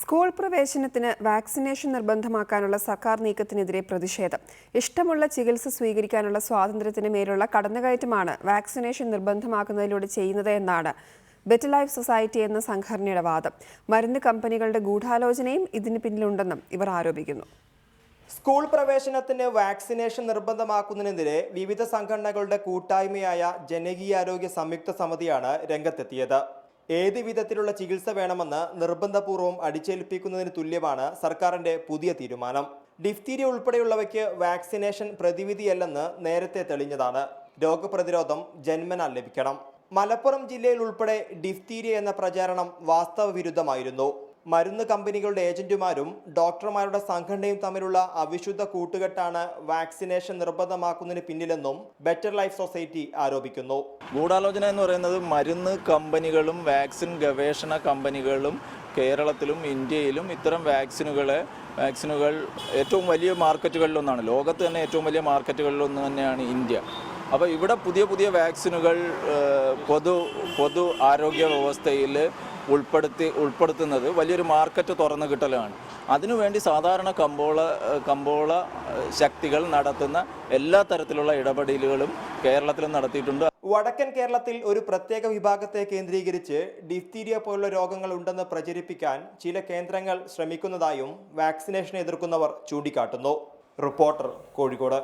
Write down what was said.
School പ്രവേശനത്തിന് vaccination നിർബന്ധമാക്കാനുള്ള സർക്കാർ നീക്കത്തിനെതിരെ പ്രതിഷേധം. ഇഷ്ടമുള്ള ചികിത്സ സ്വീകരിക്കാനുള്ള സ്വാതന്ത്ര്യത്തിന് മേലുള്ള കടന്നുകയറ്റമാണ് വാക്സിനേഷൻ നിർബന്ധമാക്കുന്നതിലൂടെ ചെയ്യുന്നത് എന്നാണ് ബെറ്റർ ലൈഫ് സൊസൈറ്റി എന്ന സംഘടനയുടെ വാദം. മരുന്ന് കമ്പനികളുടെ ഗൂഢാലോചനയും ഇതിന് പിന്നിലുണ്ടെന്നും ഇവർ ആരോപിക്കുന്നു. സ്കൂൾ പ്രവേശനത്തിന് വാക്സിനേഷൻ നിർബന്ധമാക്കുന്നതിനെതിരെ വിവിധ സംഘടനകളുടെ കൂട്ടായ്മയായ ജനകീയാരോഗ്യ സംയുക്ത സമിതിയാണ് രംഗത്തെത്തിയത്. ഏത് വിധത്തിലുള്ള ചികിത്സ വേണമെന്ന് നിർബന്ധപൂർവ്വം അടിച്ചേൽപ്പിക്കുന്നതിന് തുല്യമാണ് സർക്കാരിന്റെ പുതിയ തീരുമാനം. ഡിഫ്തീരിയ ഉൾപ്പെടെയുള്ളവയ്ക്ക് വാക്സിനേഷൻ പ്രതിവിധിയല്ലെന്ന് നേരത്തെ തെളിഞ്ഞതാണ്. രോഗപ്രതിരോധം ജന്മനാൽ ലഭിക്കണം. മലപ്പുറം ജില്ലയിൽ ഉൾപ്പെടെ ഡിഫ്തീരിയ എന്ന പ്രചാരണം വാസ്തവ വിരുദ്ധമായിരുന്നു. മരുന്ന് കമ്പനികളുടെ ഏജന്റുമാരും ഡോക്ടർമാരുടെ സംഘടനയും തമ്മിലുള്ള അവിശുദ്ധ കൂട്ടുകെട്ടാണ് വാക്സിനേഷൻ നിർബന്ധമാക്കുന്നതിന് പിന്നിലെന്നും ബെറ്റർ ലൈഫ് സൊസൈറ്റി ആരോപിക്കുന്നു. ഗൂഢാലോചന എന്ന് പറയുന്നത് മരുന്ന് കമ്പനികളും വാക്സിൻ ഗവേഷണ കമ്പനികളും കേരളത്തിലും ഇന്ത്യയിലും ഇത്തരം വാക്സിനുകൾ ഏറ്റവും വലിയ മാർക്കറ്റുകളിലൊന്നാണ്. ലോകത്ത് തന്നെ ഏറ്റവും വലിയ മാർക്കറ്റുകളിലൊന്ന് തന്നെയാണ് ഇന്ത്യ. അപ്പോൾ ഇവിടെ പുതിയ വാക്സിനുകൾ പൊതു ആരോഗ്യ വ്യവസ്ഥയിൽ ഉൾപ്പെടുത്തുന്നത് വലിയൊരു മാർക്കറ്റ് തുറന്നു കിട്ടലാണ്. അതിനുവേണ്ടി സാധാരണ കമ്പോള ശക്തികൾ നടത്തുന്ന എല്ലാ തരത്തിലുള്ള ഇടപെടലുകളും കേരളത്തിലും നടത്തിയിട്ടുണ്ട്. വടക്കൻ കേരളത്തിൽ ഒരു പ്രത്യേക വിഭാഗത്തെ കേന്ദ്രീകരിച്ച് ഡിഫ്തീരിയ പോലുള്ള രോഗങ്ങൾ ഉണ്ടെന്ന് പ്രചരിപ്പിക്കാൻ ചില കേന്ദ്രങ്ങൾ ശ്രമിക്കുന്നതായും വാക്സിനേഷനെ എതിർക്കുന്നവർ ചൂണ്ടിക്കാട്ടുന്നു. റിപ്പോർട്ടർ, കോഴിക്കോട്.